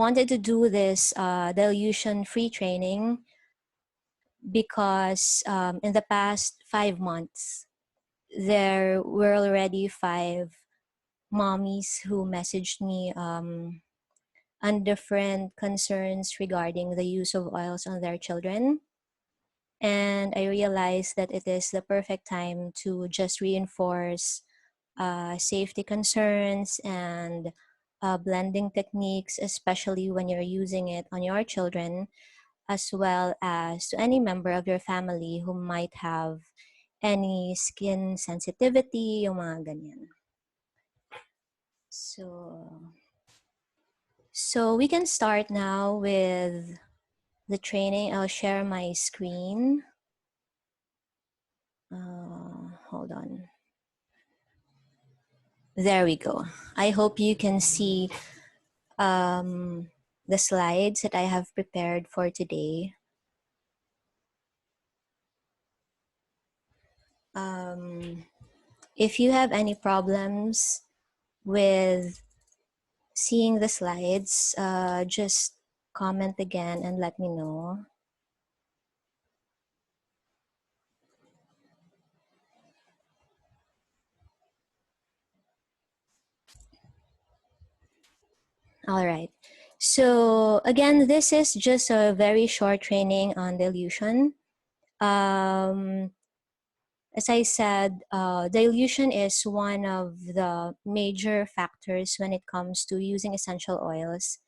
wanted to do this dilution-free training because in the past 5 months, there were already 5 mommies who messaged me on different concerns regarding the use of oils on their children. And I realized that it is the perfect time to just reinforce safety concerns and blending techniques, especially when you're using it on your children, as well as to any member of your family who might have any skin sensitivity, yung mga ganyan. So we can start now with the training. I'll share my screen. Hold on. There we go. I hope you can see the slides that I have prepared for today. If you have any problems with seeing the slides, just comment again and let me know. All right. So again, this is just a very short training on dilution. As I said, dilution is one of the major factors when it comes to using essential oils,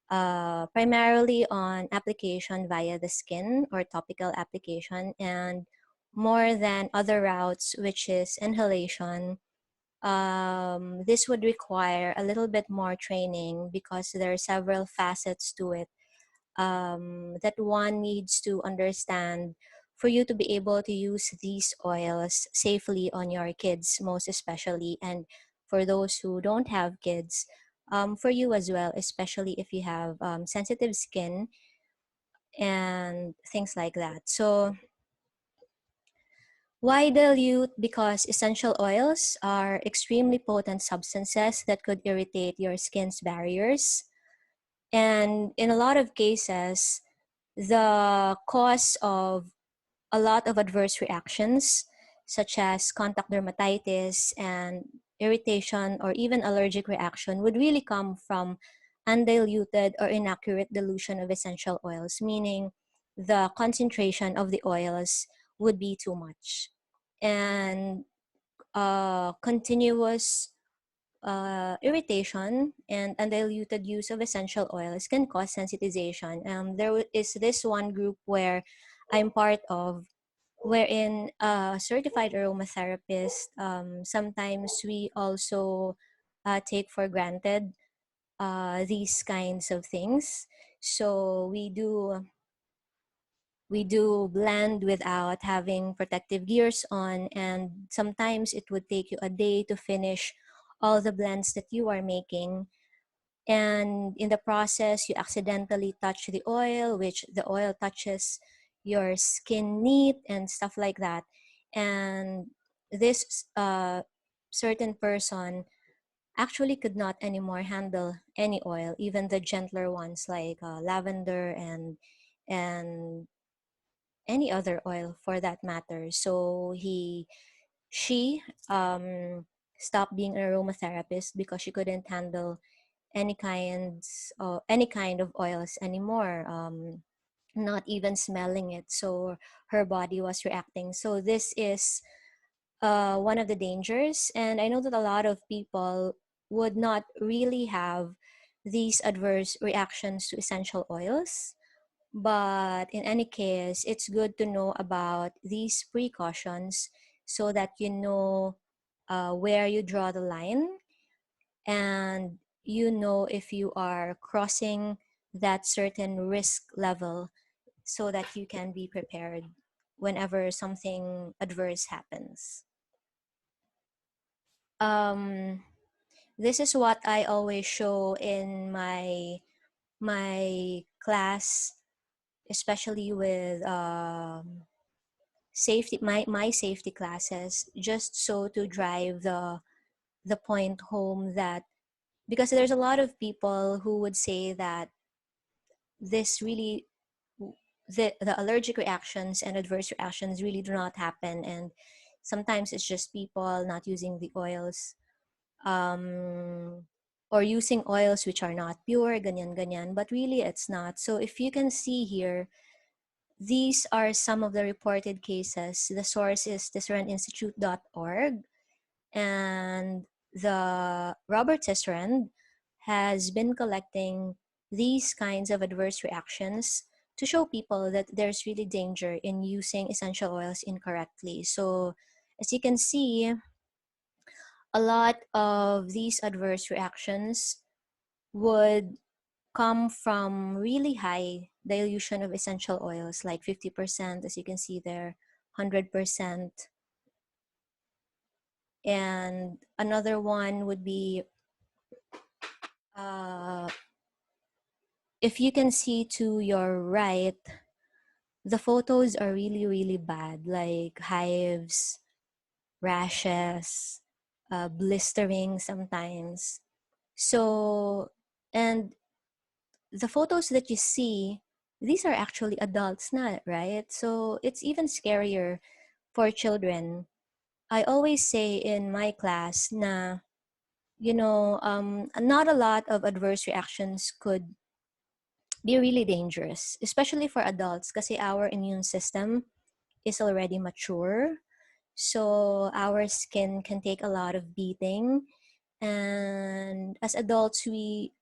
primarily on application via the skin or topical application, and more than other routes, which is inhalation. This would require a little bit more training because there are several facets to it that one needs to understand for you to be able to use these oils safely on your kids, most especially, and for those who don't have kids, for you as well, especially if you have sensitive skin and things like that. So why dilute? Because essential oils are extremely potent substances that could irritate your skin's barriers. And in a lot of cases, the cause of a lot of adverse reactions, such as contact dermatitis and irritation or even allergic reaction, would really come from undiluted or inaccurate dilution of essential oils, meaning the concentration of the oils would be too much. And continuous irritation and undiluted use of essential oils can cause sensitization. There is this one group where I'm part of, wherein a certified aromatherapist, sometimes we also take for granted these kinds of things. So we do blend without having protective gears on, and sometimes it would take you a day to finish all the blends that you are making. And in the process, you accidentally touch the oil, which the oil touches your skin neat and stuff like that. And this certain person actually could not anymore handle any oil, even the gentler ones like lavender and any other oil for that matter. So she stopped being an aromatherapist because she couldn't handle any kind of oils anymore, not even smelling it. So her body was reacting. So this is one of the dangers, and I know that a lot of people would not really have these adverse reactions to essential oils. But in any case, it's good to know about these precautions so that you know where you draw the line, and you know if you are crossing that certain risk level so that you can be prepared whenever something adverse happens. This is what I always show in my class, especially with safety, my safety classes, just so to drive the point home that because there's a lot of people who would say that this really, the allergic reactions and adverse reactions really do not happen, and sometimes it's just people not using the oils, um, or using oils which are not pure, ganyan ganyan, but really it's not. So if you can see here, these are some of the reported cases. The source is tisserantinstitute.org, and the Robert Tisserand has been collecting these kinds of adverse reactions to show people that there's really danger in using essential oils incorrectly. So as you can see, a lot of these adverse reactions would come from really high dilution of essential oils, like 50%, as you can see there, 100%. And another one would be, uh, if you can see to your right, the photos are really, really bad, like hives, rashes, blistering sometimes. So, and the photos that you see, these are actually adults, not right? So it's even scarier for children. I always say in my class na, not a lot of adverse reactions could be really dangerous, especially for adults, kasi our immune system is already mature. So our skin can take a lot of beating. And as adults, we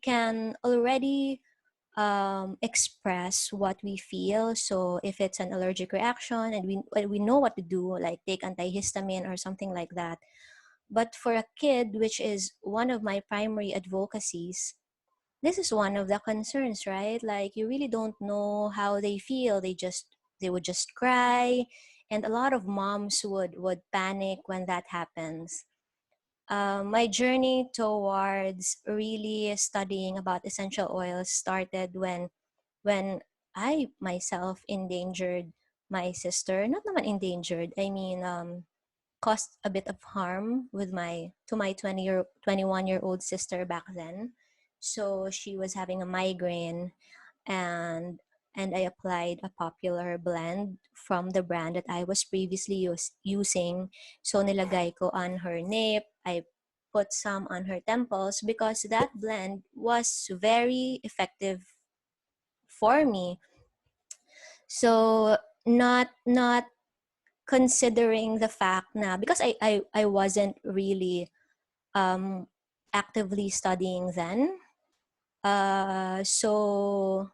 can already express what we feel. So if it's an allergic reaction and we know what to do, like take antihistamine or something like that. But for a kid, which is one of my primary advocacies, this is one of the concerns, right? Like you really don't know how they feel. They would just cry, and a lot of moms would panic when that happens. My journey towards really studying about essential oils started when I myself endangered my sister. Not naman endangered. I mean, caused a bit of harm with my 21-year-old sister back then. So she was having a migraine, and I applied a popular blend from the brand that I was previously using. So nilagay ko on her nape. I put some on her temples because that blend was very effective for me. So not considering the fact na, because I wasn't really um, actively studying then. So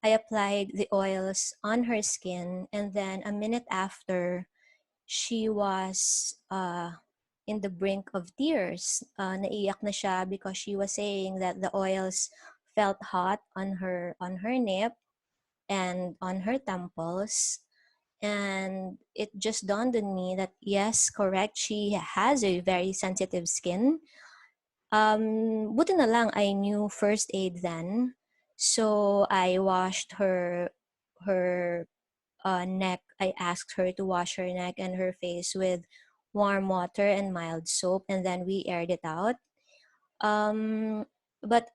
I applied the oils on her skin, and then a minute after, she was in the brink of tears. Naiyak na siya because she was saying that the oils felt hot on her nape and on her temples. And it just dawned on me that yes, correct, she has a very sensitive skin. Buti na lang I knew first aid then. So I washed her neck. I asked her to wash her neck and her face with warm water and mild soap, and then we aired it out. But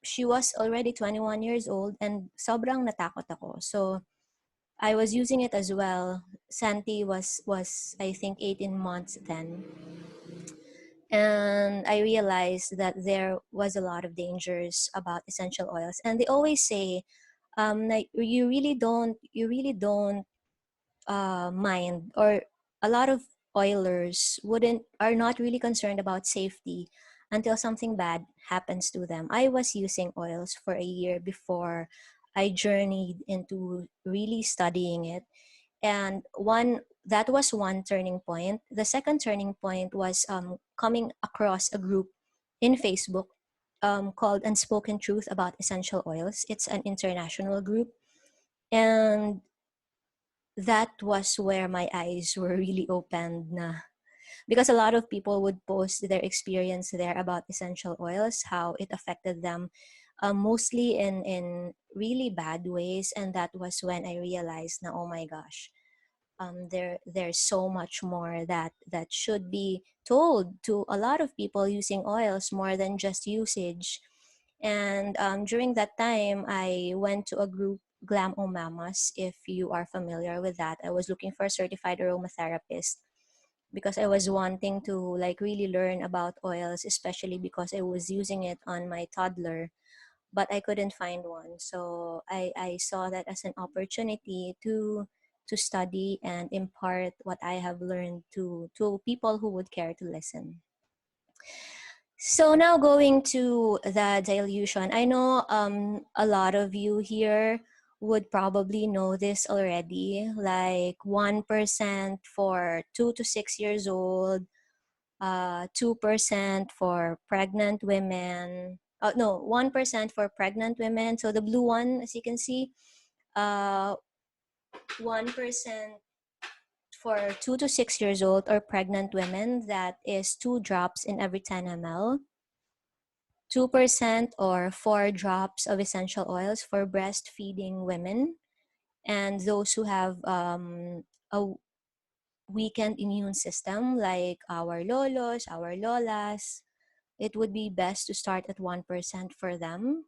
she was already 21 years old, and sobrang natakot ako. So I was using it as well. Santi was I think 18 months then. And I realized that there was a lot of dangers about essential oils. And they always say, like you really don't mind, or a lot of oilers are not really concerned about safety until something bad happens to them. I was using oils for a year before I journeyed into really studying it, and that was one turning point. The second turning point was coming across a group in Facebook called Unspoken Truth About Essential Oils. It's an international group, and that was where my eyes were really opened na, because a lot of people would post their experience there about essential oils, how it affected them, mostly in really bad ways. And that was when I realized na, oh my gosh, there's so much more that should be told to a lot of people using oils more than just usage. And during that time, I went to a group, Glam O Mamas, if you are familiar with that. I was looking for a certified aromatherapist because I was wanting to like really learn about oils, especially because I was using it on my toddler, but I couldn't find one. So I saw that as an opportunity to study and impart what I have learned to people who would care to listen. So now going to the dilution. I know a lot of you here would probably know this already, like 1% for 2 to 6 years old, 2% for pregnant women. No, 1% for pregnant women. So the blue one, as you can see, 1% for 2 to 6 years old or pregnant women. That is 2 drops in every 10 ml. 2% or 4 drops of essential oils for breastfeeding women and those who have a weakened immune system, like our lolos, our lolas. It would be best to start at 1% for them.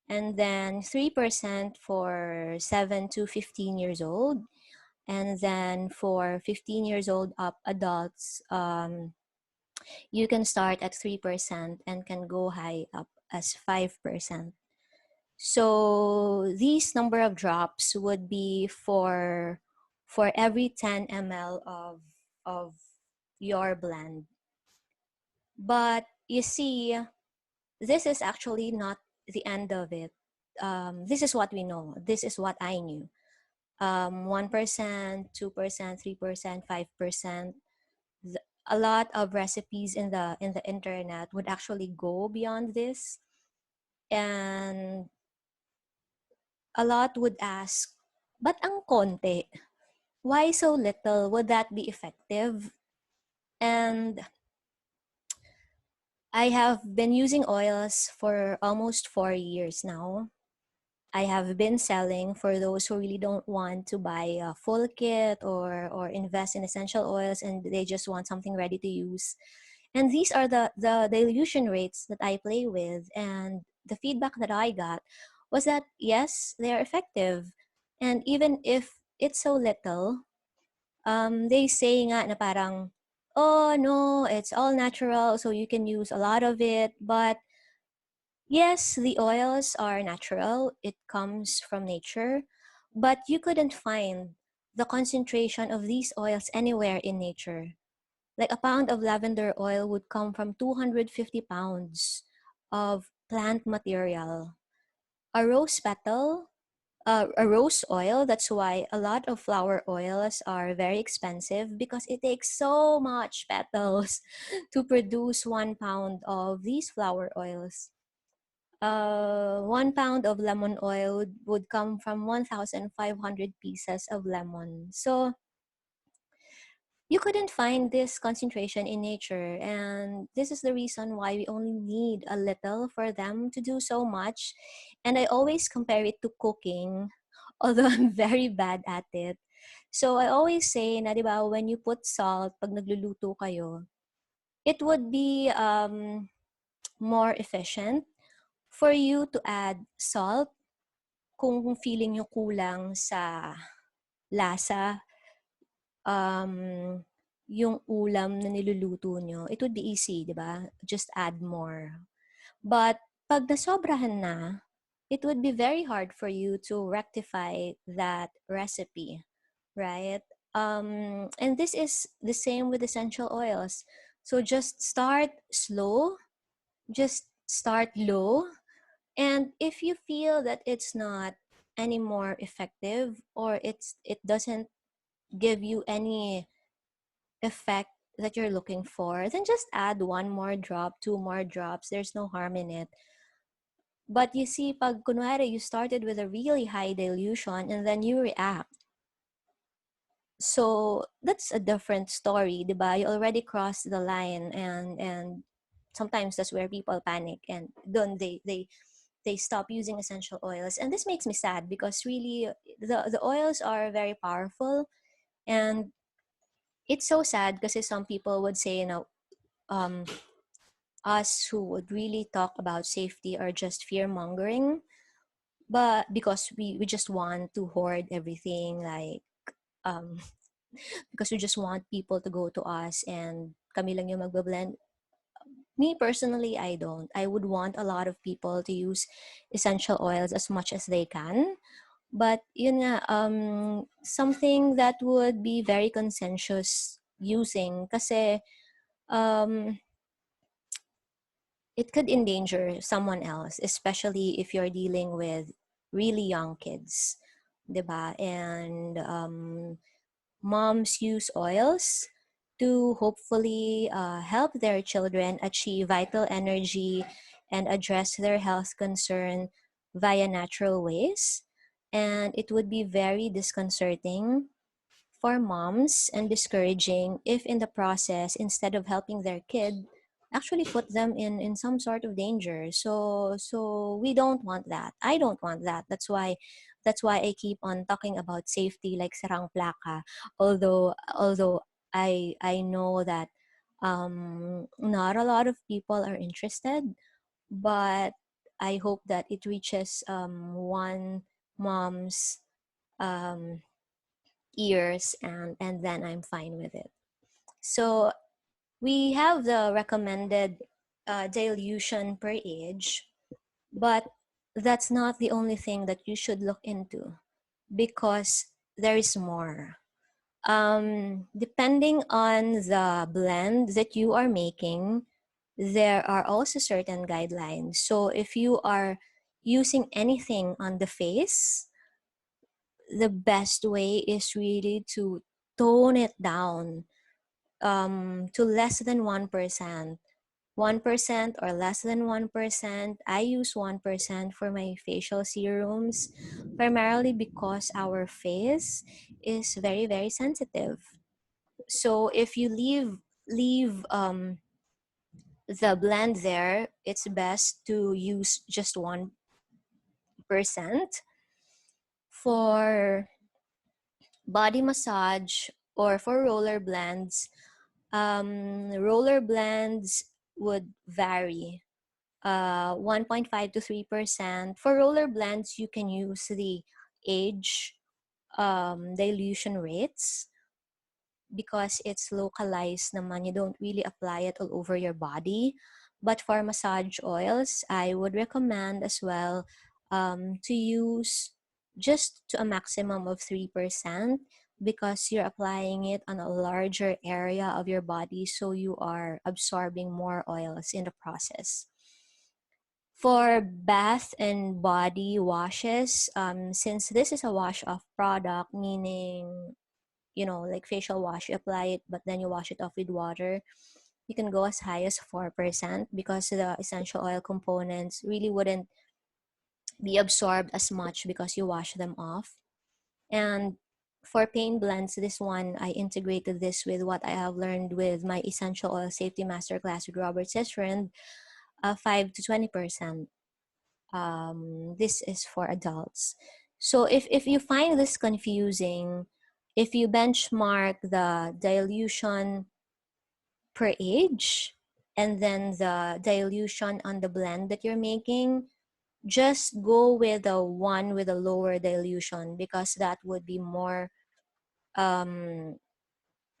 And then 3% for 7 to 15 years old. And then for 15 years old up adults, you can start at 3% and can go high up as 5%. So these number of drops would be for every 10 ml of your blend. But you see, this is actually not the end of it. This is what we know. This is what I knew. 1%, 2%, 3%, 5%. A lot of recipes in the internet would actually go beyond this, and a lot would ask, "But ang konti? Why so little? Would that be effective?" And I have been using oils for almost 4 years now. I have been selling for those who really don't want to buy a full kit or invest in essential oils and they just want something ready to use. And these are the dilution rates that I play with. And the feedback that I got was that, yes, they are effective. And even if it's so little, they say nga na parang, oh, no, it's all natural, so you can use a lot of it. But yes, the oils are natural. It comes from nature. But you couldn't find the concentration of these oils anywhere in nature. Like a pound of lavender oil would come from 250 pounds of plant material. A rose petal, a rose oil, that's why a lot of flower oils are very expensive because it takes so much petals to produce 1 pound of these flower oils. 1 pound of lemon oil would come from 1,500 pieces of lemon. So you couldn't find this concentration in nature, and this is the reason why we only need a little for them to do so much. And I always compare it to cooking, although I'm very bad at it. So I always say na, di ba, when you put salt, pag nagluluto kayo, it would be more efficient for you to add salt kung feeling nyo kulang sa lasa yung ulam na niluluto nyo, it would be easy, di ba? Just add more. But pag nasobrahan na, it would be very hard for you to rectify that recipe, right? And this is the same with essential oils. So just start slow, just start low, and if you feel that it's not any more effective or it doesn't give you any effect that you're looking for, then just add 1 more drop, 2 more drops. There's no harm in it. But you see, pag kunwari you started with a really high dilution and then you react, so that's a different story, diba? You already crossed the line, and sometimes that's where people panic, and then they stop using essential oils. And this makes me sad because really the oils are very powerful. And it's so sad because some people would say, um, us who would really talk about safety are just fear mongering, but because we just want to hoard everything, like, um, because we just want people to go to us and kami lang yung magbablend. Me personally, I don't. I would want a lot of people to use essential oils as much as they can. But yun nga, something that would be very consensus using kasi um, it could endanger someone else, especially if you're dealing with really young kids, 'di ba? And moms use oils to hopefully help their children achieve vital energy and address their health concern via natural ways. And it would be very disconcerting for moms and discouraging if in the process, instead of helping their kid, actually put them in some sort of danger. So we don't want that. I don't want that. That's why I keep on talking about safety like sarang plaka. Although I know that not a lot of people are interested, but I hope that it reaches one mom's um, ears, and then I'm fine with it. So we have the recommended dilution per age, but that's not the only thing that you should look into because there is more. Depending on the blend that you are making, there are also certain guidelines. So if you are using anything on the face, the best way is really to tone it down to less than 1%. 1% or less than 1%. I use 1% for my facial serums, primarily because our face is very, very sensitive. So if you leave the blend there, it's best to use just 1%. For body massage or for roller blends would vary 1.5 to 3%. For roller blends, you can use the age dilution rates because it's localized naman. You don't really apply it all over your body. But for massage oils, I would recommend as well to use just to a maximum of 3% because you're applying it on a larger area of your body, so you are absorbing more oils in the process. For bath and body washes, since this is a wash-off product, meaning, like facial wash, you apply it, but then you wash it off with water, you can go as high as 4% because the essential oil components really wouldn't be absorbed as much because you wash them off. And for pain blends, this one, I integrated this with what I have learned with my essential oil safety masterclass with Robert Sesfriend, 5 to 20%. This is for adults. So if you find this confusing, if you benchmark the dilution per age and then the dilution on the blend that you're making, just go with the one with a lower dilution because that would be more um,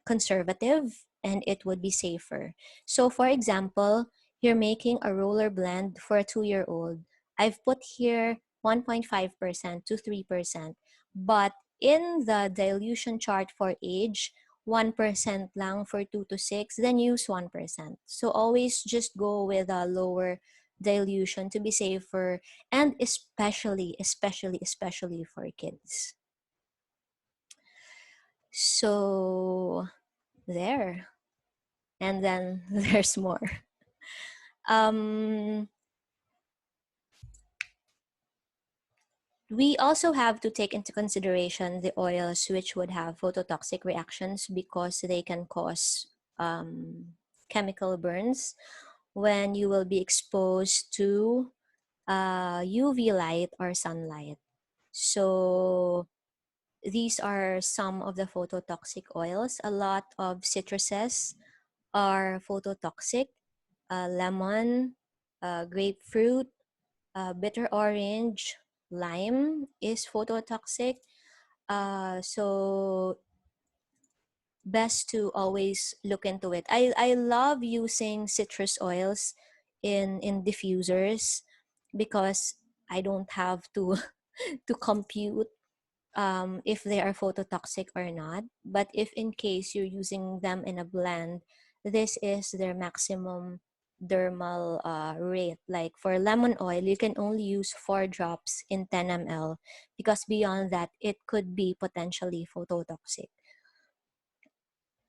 conservative and it would be safer. So for example, you're making a roller blend for a 2-year-old. I've put here 1.5% to 3%, but in the dilution chart for age, 1% lang for 2 to 6, then use 1%. So always just go with a lower dilution to be safer, and especially for kids. So there. And then there's more. Um, we also have to take into consideration the oils which would have phototoxic reactions because they can cause chemical burns when you will be exposed to UV light or sunlight. So these are some of the phototoxic oils. A lot of citruses are phototoxic. Lemon, grapefruit, bitter orange, lime is phototoxic. So best to always look into it. I love using citrus oils in diffusers because I don't have to to compute if they are phototoxic or not. But if in case you're using them in a blend, this is their maximum dermal rate. Like for lemon oil, you can only use 4 drops in 10 ml because beyond that, it could be potentially phototoxic.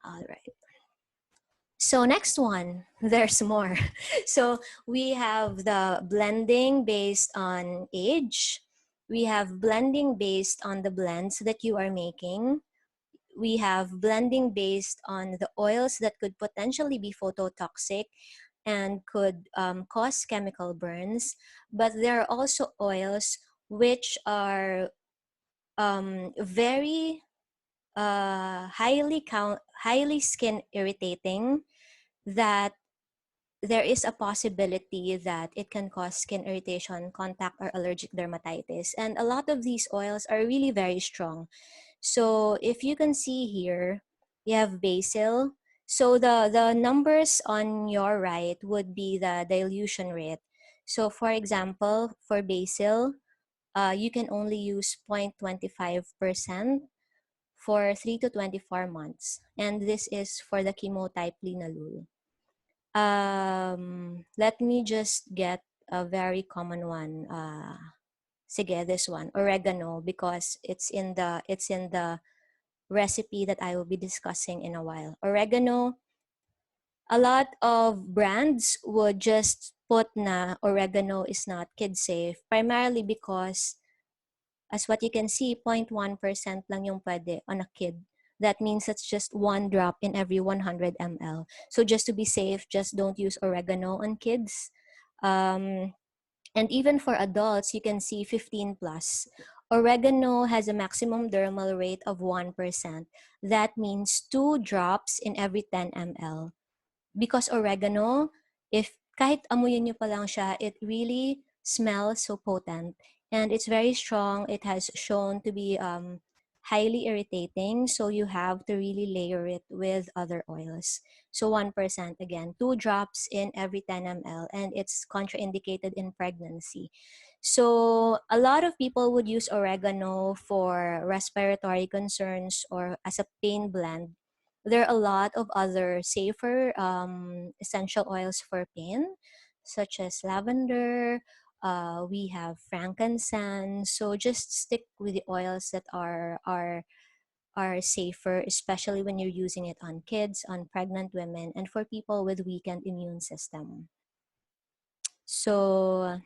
All right. So next one, there's more. So we have the blending based on age. We have blending based on the blends that you are making. We have blending based on the oils that could potentially be phototoxic and could cause chemical burns. But there are also oils which are very highly skin irritating, that there is a possibility that it can cause skin irritation, contact, or allergic dermatitis. And a lot of these oils are really very strong. So if you can see here, you have basil. So the numbers on your right would be the dilution rate. So for example, for basil, you can only use 0.25% for 3 to 24 months. And this is for the chemotype linalool. Let me just get a very common one. Sige, this one, oregano, because it's in the recipe that I will be discussing in a while. Oregano, a lot of brands would just put na oregano is not kid safe, primarily because as what you can see, 0.1% lang yung pwede on a kid. That means it's just 1 drop in every 100 ml. So just to be safe, just don't use oregano on kids. And even for adults, you can see 15 plus. Oregano has a maximum dermal rate of 1%. That means 2 drops in every 10 ml. Because oregano, if kahit amuyin nyo pa lang siya, it really smells so potent. And it's very strong. It has shown to be highly irritating. So you have to really layer it with other oils. So 1%, again, 2 drops in every 10 ml. And it's contraindicated in pregnancy. So a lot of people would use oregano for respiratory concerns or as a pain blend. There are a lot of other safer essential oils for pain, such as lavender. We have frankincense. So just stick with the oils that are safer, especially when you're using it on kids, on pregnant women, and for people with weakened immune system. So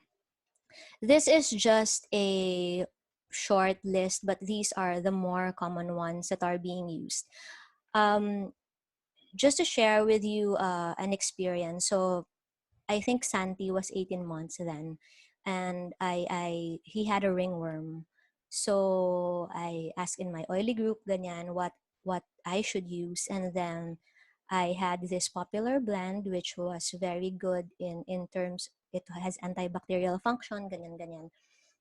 this is just a short list, but these are the more common ones that are being used. Just to share with you an experience. So I think Santi was 18 months then, and he had a ringworm. So I asked in my oily group, ganyan, what I should use, and then I had this popular blend which was very good in terms it has antibacterial function, ganyan ganyan.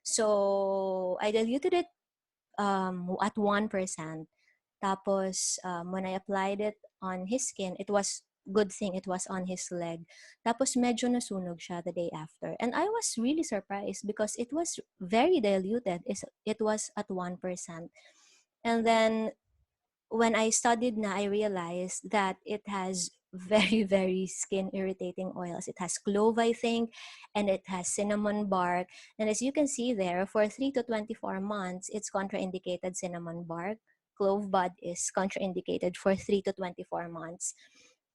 So I diluted it at 1%. Tapos, when I applied it on his skin, it was good thing it was on his leg. Tapos medyo nasunog siya the day after. And I was really surprised because it was very diluted. It was at 1%. And then when I studied na, I realized that it has very, very skin irritating oils. It has clove, I think, and it has cinnamon bark. And as you can see there, for 3 to 24 months, it's contraindicated cinnamon bark. Clove bud is contraindicated for 3 to 24 months.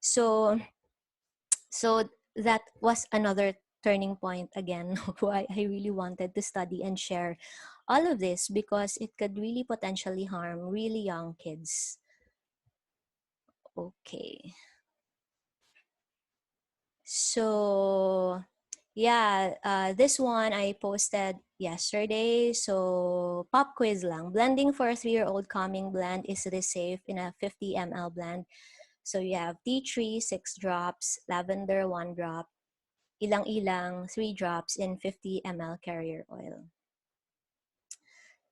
So that was another turning point again why I really wanted to study and share all of this, because it could really potentially harm really young kids. Okay. So Yeah, this one I posted yesterday. So, pop quiz lang. Blending for a 3-year-old calming blend, is this safe in a 50 ml blend? So, you have tea tree, 6 drops, lavender, 1 drop, ilang-ilang, 3 drops in 50 ml carrier oil.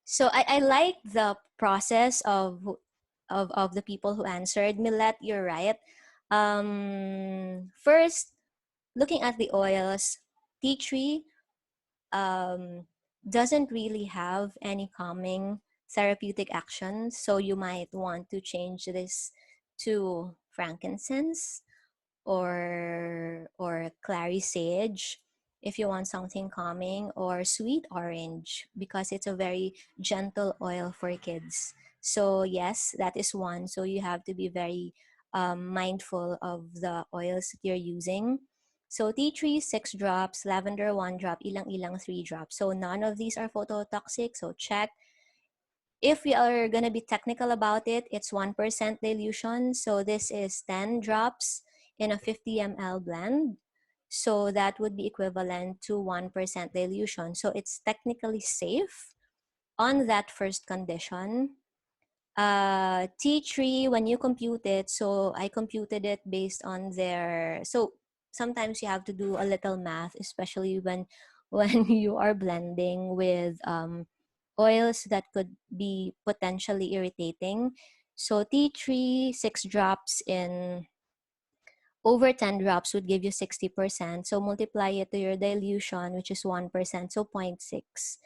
So, I like the process of the people who answered. Millet, you're right. First, looking at the oils, tea tree doesn't really have any calming therapeutic action. So you might want to change this to frankincense or clary sage if you want something calming, or sweet orange because it's a very gentle oil for kids. So yes, that is one. So you have to be very mindful of the oils that you're using. So tea tree, 6 drops, lavender, 1 drop, ilang-ilang, 3 drops. So none of these are phototoxic, so check. If we are going to be technical about it, it's 1% dilution. So this is 10 drops in a 50 ml blend. So that would be equivalent to 1% dilution. So it's technically safe on that first condition. Tea tree, when you compute it, so I computed it based on their, so sometimes you have to do a little math, especially when when you are blending with oils that could be potentially irritating. So tea tree, 6 drops in over 10 drops would give you 60%. So multiply it to your dilution, which is 1%, so 0.6.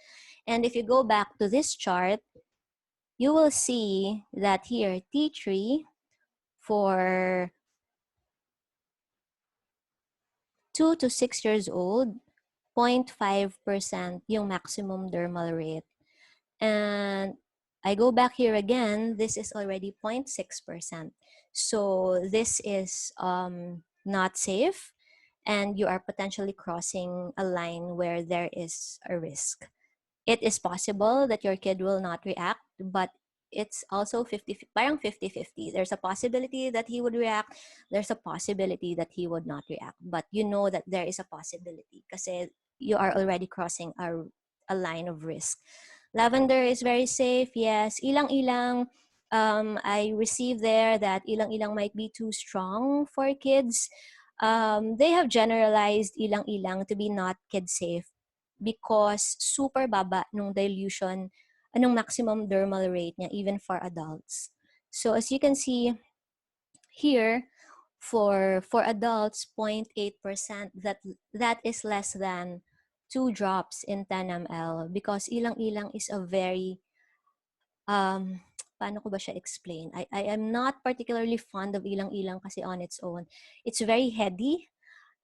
And if you go back to this chart, you will see that here, tea tree for 2 to 6 years old, 0.5% yung maximum dermal rate. And I go back here again, this is already 0.6%. So this is not safe, and you are potentially crossing a line where there is a risk. It is possible that your kid will not react, but it's also 50, parang 50-50. There's a possibility that he would react. There's a possibility that he would not react. But you know that there is a possibility kasi you are already crossing a line of risk. Lavender is very safe, yes. Ilang-ilang, I received there that ilang-ilang might be too strong for kids. They have generalized ilang-ilang to be not kid safe because super baba nung dilution, anong maximum dermal rate niya even for adults. So as you can see here, for adults, 0.8%, that is less than 2 drops in 10 ml because ilang-ilang is a very paano ko ba siya explain? I am not particularly fond of ilang-ilang kasi on its own. It's very heady.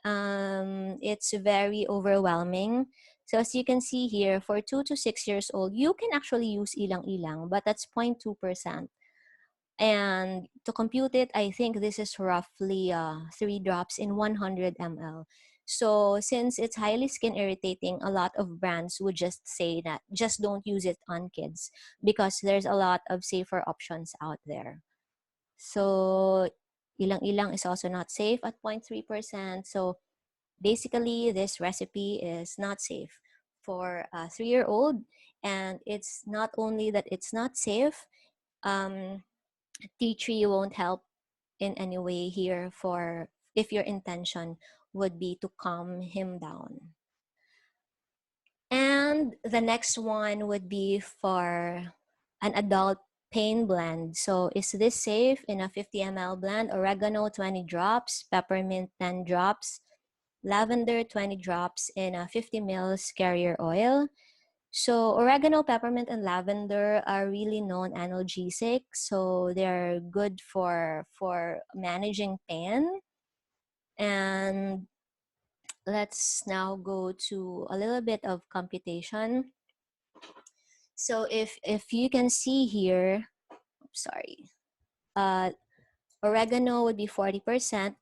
It's very overwhelming. So as you can see here, for 2 to 6 years old, you can actually use ilang-ilang, but that's 0.2%. And to compute it, I think this is roughly 3 drops in 100 ml. So since it's highly skin irritating, a lot of brands would just say that just don't use it on kids because there's a lot of safer options out there. So ilang-ilang is also not safe at 0.3%. So basically, this recipe is not safe for a 3-year-old. And it's not only that it's not safe, tea tree won't help in any way here for if your intention would be to calm him down. And the next one would be for an adult pain blend. So is this safe in a 50 ml blend? Oregano 20 drops, peppermint 10 drops, lavender 20 drops in a 50 ml carrier oil. So oregano, peppermint, and lavender are really known analgesics. So they're good for managing pain. And let's now go to a little bit of computation. So if you can see here, sorry, oregano would be 40%.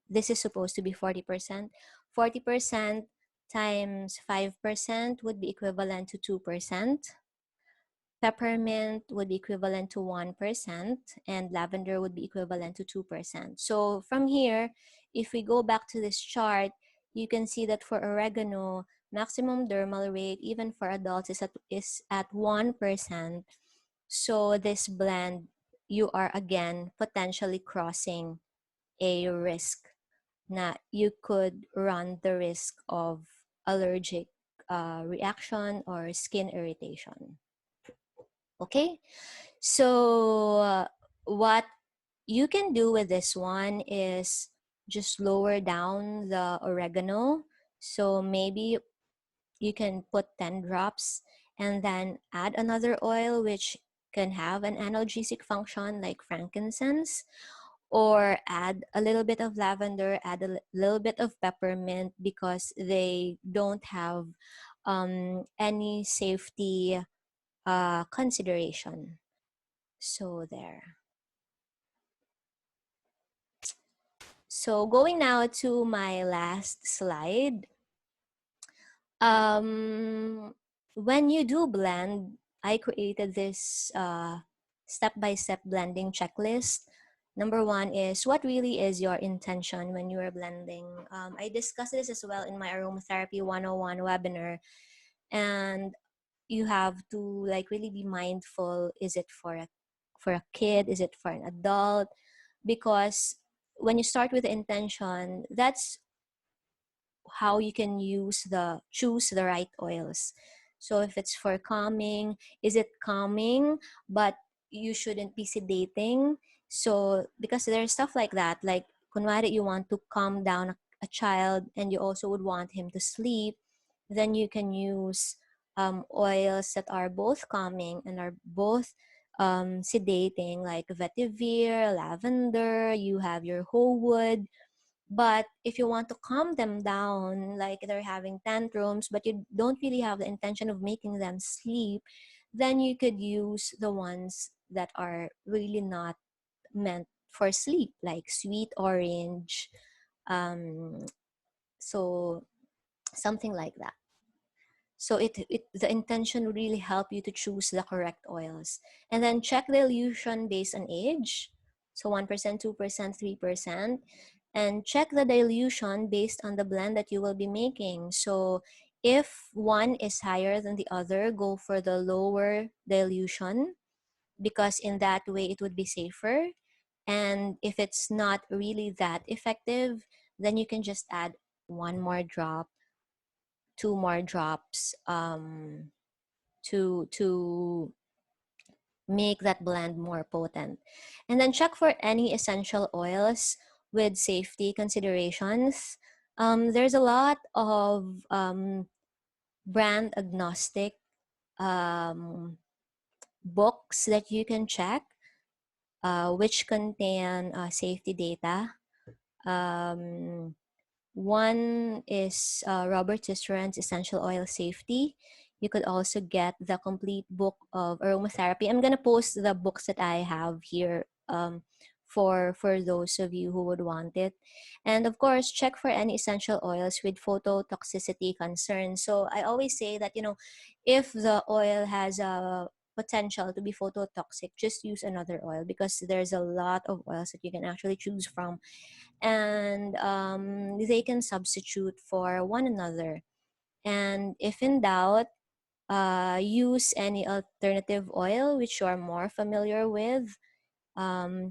This is supposed to be 40%. 40% times 5% would be equivalent to 2%. Peppermint would be equivalent to 1%, and lavender would be equivalent to 2%. So from here, if we go back to this chart, you can see that for oregano, maximum dermal rate, even for adults, is at 1%. So this blend, you are again potentially crossing a risk na you could run the risk of allergic reaction or skin irritation. Okay, so what you can do with this one is just lower down the oregano. So maybe you can put 10 drops and then add another oil which can have an analgesic function like frankincense, or add a little bit of lavender, add a little bit of peppermint, because they don't have any safety consideration. So there. So going now to my last slide. Um, when you do blend, I created this step-by-step blending checklist. Number one is, what really is your intention when you are blending? I discussed this as well in my Aromatherapy 101 webinar. And you have to like really be mindful. Is it for a kid? Is it for an adult? Because when you start with the intention, that's how you can choose the right oils. So if it's for calming, is it calming but you shouldn't be sedating? So because there's stuff like that, like kunwari you want to calm down a child and you also would want him to sleep, then you can use oils that are both calming and are both sedating, like vetiver, lavender. You have your whole wood. But if you want to calm them down, like they're having tantrums, but you don't really have the intention of making them sleep, then you could use the ones that are really not meant for sleep, like sweet orange. Um, so something like that. So the intention will really help you to choose the correct oils. And then check dilution based on age. So 1%, 2%, 3%. And check the dilution based on the blend that you will be making. So if one is higher than the other, go for the lower dilution, because in that way it would be safer. And if it's not really that effective, then you can just add one more drop, two more drops, to make that blend more potent. And then check for any essential oils with safety considerations. There's a lot of brand agnostic um, books that you can check, which contain safety data. Um, One is Robert Ciceron's Essential Oil Safety. You could also get the complete book of aromatherapy. I'm gonna post the books that I have here for those of you who would want it. And of course, check for any essential oils with phototoxicity concerns. So I always say that, if the oil has a potential to be phototoxic, just use another oil, because there's a lot of oils that you can actually choose from, and they can substitute for one another. And if in doubt, use any alternative oil which you are more familiar with.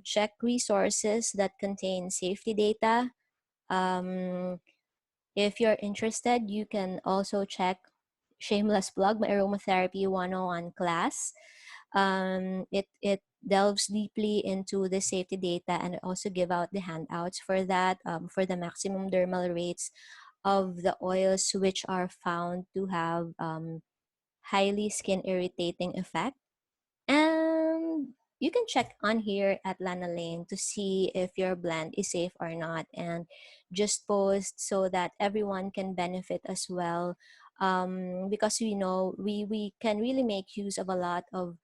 Check resources that contain safety data. Um, if you're interested, you can also check shameless plug, my aromatherapy 101 class. It delves deeply into the safety data, and also give out the handouts for that, for the maximum dermal rates of the oils which are found to have highly skin irritating effect. And you can check on here at Lana Lane to see if your blend is safe or not, and just post so that everyone can benefit as well. Because we know we can really make use of a lot of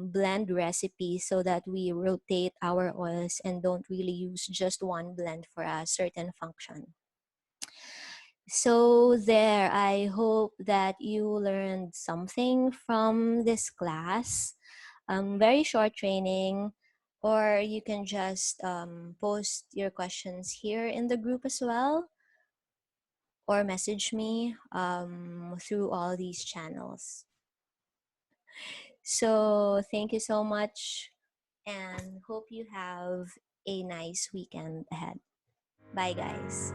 blend recipes, so that we rotate our oils and don't really use just one blend for a certain function. So there, I hope that you learned something from this class. Very short training, or you can just post your questions here in the group as well. or message me through all these channels. So thank you so much, and hope you have a nice weekend ahead. Bye, guys.